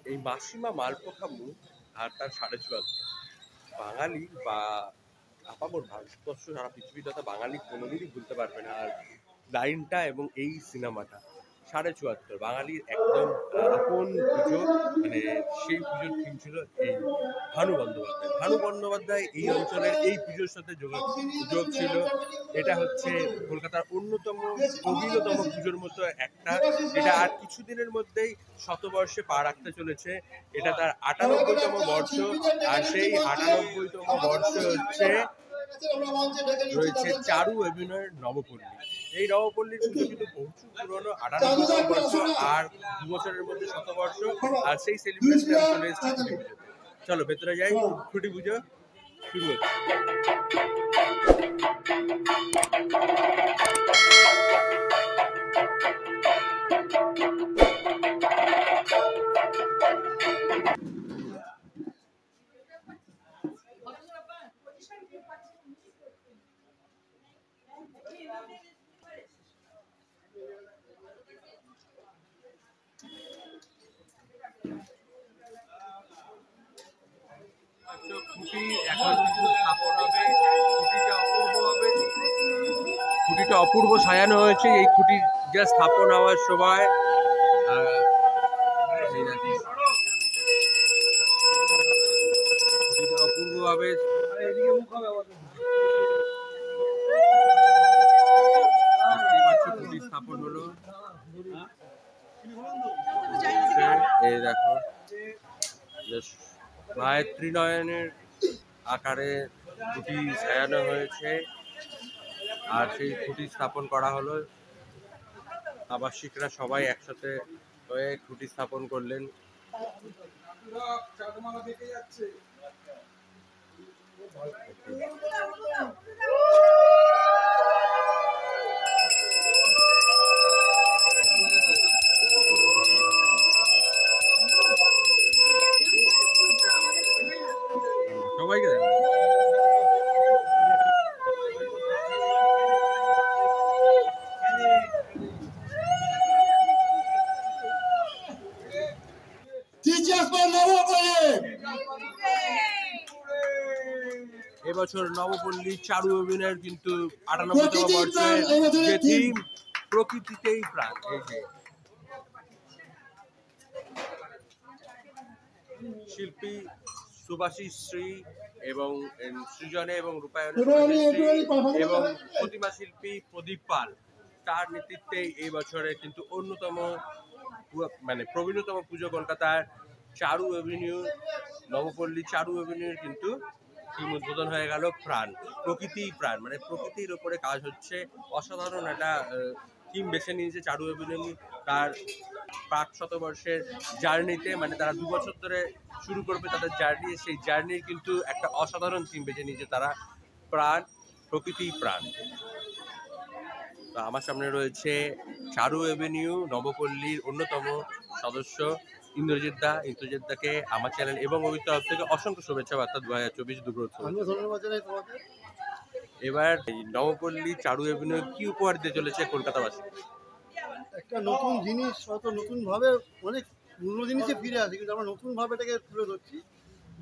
এই মাসিমা মালপোখা মুখ আর তার ৭৭.৫ বাঙালি বা আপামর ভারতবর্ষ সারা পৃথিবী তথা বাঙালি কোনোদিনই ভুলতে পারবে না। আর লাইনটা এবং এই সিনেমাটা ৭৭.৫ বাঙালির একদম আপন পুজো, মানে সেই পুজোর থিম ছিল এই ভানু বন্দ্যোপাধ্যায়। ভানু বন্দ্যোপাধ্যায় এই অঞ্চলের এই পুজোর সাথে যোগ ছিল। এটা হচ্ছে কলকাতার অন্যতম প্রবীণতম পুজোর মতো একটা, যেটা আর কিছুদিনের মধ্যেই শতবর্ষে পা রাখতে চলেছে। এটা তার ৯৮তম বর্ষ, আর সেই ৯৮তম বর্ষে রয়েছে চারু অভিনয়ের নবপল্লী। এই নবপল্লীর পুজো কিন্তু প্রচুর পুরনো, ৯৮তম বর্ষ, আর ২ বছরের মধ্যে শতবর্ষ, আর সেই সেলিব্রেশনে আমি চলে এসেছি খুঁটি পুজোতে। চলো ভেতরে যাই, খুঁটি পুজো শুরু হচ্ছে। খুঁটি এখন কিন্তু স্থাপন হবে। খুঁটিটা অপূর্ব সাজানো হয়েছে। এই খুঁটি যা স্থাপন হওয়ার সময় খুঁটিটা অপূর্বভাবে খুঁটি স্থাপন হলো। এই দেখো মায়ের ত্রিনয়নের আকারে খুঁটি সাজানো হয়েছে, আর সেই খুঁটি স্থাপন করা হলো। আবাসিকরা সবাই একসাথে হয়ে খুঁটি স্থাপন করলেন। সবাইকে এবছর নবপল্লী চারু অভিনয়ের কিন্তু ৯৮তম বর্ষের যে থিম প্রকৃতিতেই প্রাণ। এই যে শিল্পী সুভাষী শ্রী এবং সৃজনে এবং রূপায়ণে এবং প্রতিমা শিল্পী প্রদীপ পাল, তার নেতৃত্বে এই বছরে কিন্তু অন্যতম মানে প্রবীণতম পুজো কলকাতার চারু এভিনিউ, নবপল্লী চারু এভিনিউর কিন্তু থিম উদ্বোধন হয়ে গেল প্রাণ, প্রকৃতিই প্রাণ। মানে প্রকৃতির উপরে কাজ হচ্ছে। অসাধারণ একটা থিম বেছে নিয়েছে চারু এভিনিউ তার প্রাক শতবর্ষের জার্নিতে। মানে তারা ২ বছর ধরে শুরু করবে তাদের জার্নি, সেই জার্নির কিন্তু একটা অসাধারণ থিম বেছে নিয়েছে তারা, প্রাণ, প্রকৃতিই প্রাণ। তো আমার সামনে রয়েছে চারু এভিনিউ নবপল্লীর অন্যতম সদস্য ইন্দ্রজিৎ দা। ইন্দ্রজিৎ দাকে আমার চ্যানেল এবং অভির তরফ থেকে অসংখ্য শুভেচ্ছা বার্তা ২০২৪ দুর্গোৎসব। এবার এই নবপল্লী চারু এভিনিউ কি উপহার দিতে চলেছে কলকাতাবাসী? একটা নতুন জিনিস, হয়তো নতুন ভাবে অনেক পুরনো জিনিসে ফিরে আসে, কিন্তু আমরা নতুন ভাবে এটাকে তুলে ধরছি।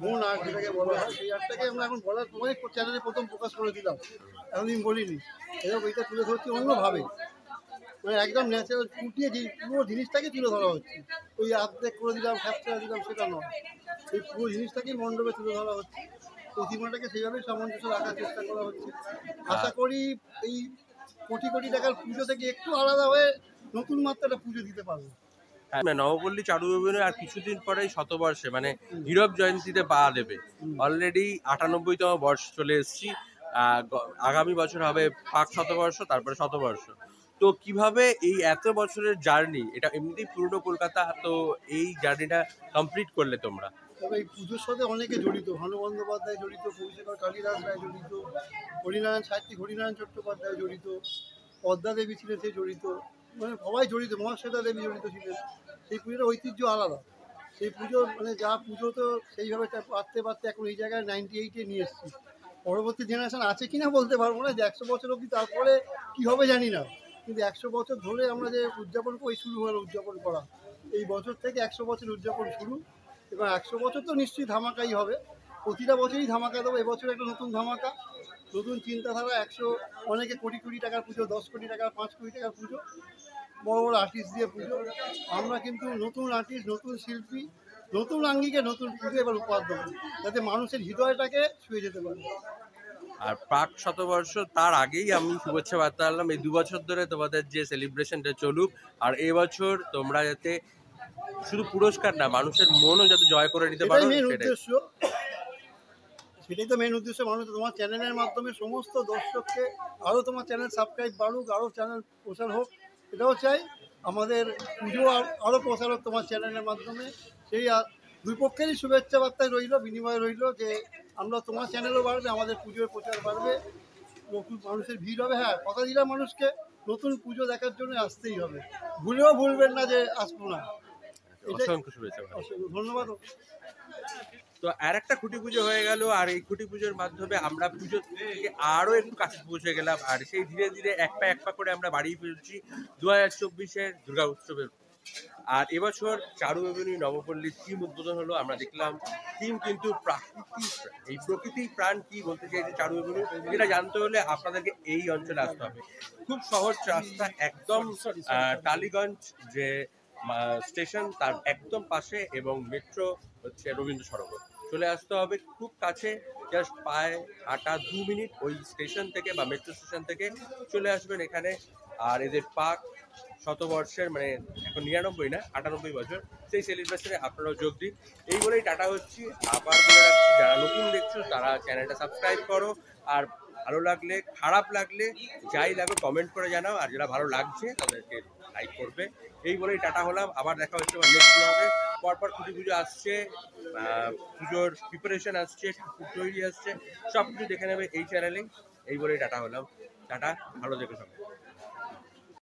মন আর্ট যেটাকে বলা হয়, সেই আর্টটাকে আমরা এখন বলার সময় চ্যানেলে প্রথম প্রকাশ করে দিলাম, এতদিন বলিনি। এরকম এইটা তুলে ধরছি অন্যভাবে, মানে একদম ন্যাচারাল ফুটিয়ে পুরো জিনিসটাকে তুলে ধরা হচ্ছে। ওই আর্ধেক করে দিলাম, ক্যাপচার দিলাম, সেটা নয়। সেই পুরো জিনিসটাকেই মণ্ডপে তুলে ধরা হচ্ছে। প্রতিমাটাকে সেইভাবেই সামঞ্জস্য রাখার চেষ্টা করা হচ্ছে। আশা করি এই কোটি কোটি টাকার পুজো থেকে একটু আলাদা হয়ে নতুন মাত্রাটা পুজো দিতে পারবো। নবপল্লী চারু অভিনয় আর কিছুদিন পরেই শতবর্ষে মানে হীরক জয়ন্তীতে পা দেবে। অলরেডি ৯৮তম বর্ষ চলে এসেছি। আগামী বছর হবে পাক শতবর্ষ, তারপরে শতবর্ষ। তো কিভাবে এই এত বছরের জার্নি, এটা এমনিতেই পুরনো কলকাতা, তো এই জার্নিটা কমপ্লিট করলে তোমরা? তবে এই পুজোর সাথে অনেকে জড়িত। ভানু বন্দ্যোপাধ্যায় জড়িত, কৌশিকর কালিদাস রায় জড়িত, হরিনারায়ণ সাহিত্যিক হরিনারায়ণ চট্টোপাধ্যায় জড়িত, পদ্মা দেবী ছিলেন সে জড়িত, মানে সবাই জড়িত, মহাশ্বেতা দেবী জড়িত ছিলেন। সেই পুজোর ঐতিহ্য আলাদা। সেই পুজো মানে যা পুজো তো সেইভাবে পারতে পারতে এখন এই জায়গায় 98-এ নিয়ে এসেছি। পরবর্তী জেনারেশন আছে কিনা বলতে পারবো না, যে ১০০ বছর অবধি তারপরে কী হবে জানি না, কিন্তু ১০০ বছর ধরে আমরা যে উদযাপন করি, শুরু হলো উদযাপন করা, এই বছর থেকে 100 বছর উদযাপন শুরু, এবং 100 বছর তো নিশ্চয়ই ধামাকাই হবে, প্রতিটা বছরই ধামাকা দেবো। এবছর একটা নতুন ধামাকা, নতুন চিন্তাধারা। 100, অনেকে কোটি কোটি টাকার পুজো, 10 কোটি টাকার, 5 কোটি টাকার পুজো, বড় বড় আর্টিস্ট দিয়ে পুজো। আমরা কিন্তু নতুন আর্টিস্ট, নতুন শিল্পী, নতুন আঙ্গিকে নতুন পুজো এবার উপহার দেবো, যাতে মানুষের হৃদয়টাকে ছুঁয়ে যেতে পারে। আর প্রাক শতবর্ষ তার আগেই আমি শুভেচ্ছা বার্তা আনলাম, এই 2 বছর ধরে তোমাদের যে সেলিব্রেশনটা চলুক, আর এবছর তোমরা যাতে শুধু পুরস্কার না, মানুষের মনও যাতে জয় করে নিতে পারো, সেটাই মেন সেটাই। উদ্দেশ্য, সেটাই তো মেন উদ্দেশ্য। মানুষ তোমার চ্যানেলের মাধ্যমে সমস্ত দর্শককে আরও তোমার চ্যানেল সাবস্ক্রাইব বাড়ুক, আরও চ্যানেল প্রচার হোক, এটাও চাই। আমাদের পুজো আরও প্রচার হোক তোমার চ্যানেলের মাধ্যমে। সেই দুই পক্ষেরই শুভেচ্ছা বার্তায় রইল, বিনিময় রইল, যে আমরা তোমার চ্যানেলও বাড়বে, আমাদের পুজোর প্রচার বাড়বে, নতুন মানুষের ভিড় হবে। হ্যাঁ, কথা দিলাম মানুষকে নতুন পুজো দেখার জন্য আসতেই হবে, ভুলেও ভুলবেন না যে আসবো না। এটাই। অসংখ্য শুভেচ্ছা। অসংখ্য ধন্যবাদ। তো আর একটা খুঁটি পুজো হয়ে গেল, আর এই খুঁটি পুজোর মাধ্যমে আমরা পুজো থেকে আরো একটু কাছে পৌঁছে গেলাম, আর সেই ধীরে ধীরে এক পা করে আমরা বাড়িয়ে ফেলছি 2024-এর দুর্গা উৎসবের। আর এবছর চারু এভিনিউ নবপল্লীর থিম উদ্বোধন হলো। আমরা দেখলাম থিম কিন্তু এই প্রকৃতির প্রাণ কি বলতে চাইছে চারু এভিনিউ, এটা জানতে হলে আপনাদেরকে এই অঞ্চলে আসতে হবে। খুব সহজ রাস্তা, একদম টালিগঞ্জ যে স্টেশন তার একদম পাশে, এবং মেট্রো হচ্ছে রবীন্দ্র সরোবর। চলে আসতে হবে খুব কাছে, জাস্ট পায়ে হাঁটা 2 মিনিট ওই স্টেশন থেকে বা মেট্রো স্টেশন থেকে চলে আসবেন এখানে। আর এদের পার্ক শতবর্ষের, মানে এখন 99 না 98 বছর, সেই সেলিব্রেশনে আপনারাও যোগ দিন। এই বলেই টাটা হচ্ছি। আবার বলে রাখছি, যারা নতুন দেখছো তারা চ্যানেলটা সাবস্ক্রাইব করো, আর ভালো লাগলে, খারাপ লাগলে, যাই লাগবে কমেন্ট করে জানাও, আর যারা ভালো লাগছে তাদেরকে লাইক করবে। এই বলেই টাটা হলাম, আবার দেখা হচ্ছে নেক্সট ব্লগে। পরপর খুঁটি পুজো আসছে, পুজোর প্রিপারেশন আসছে, ঠাকুর তৈরি আসছে, সব কিছু দেখে নেবে এই চ্যানেলেই। এই বলেই টাটা হলাম, টাটা, ভালো থেকো সবাই।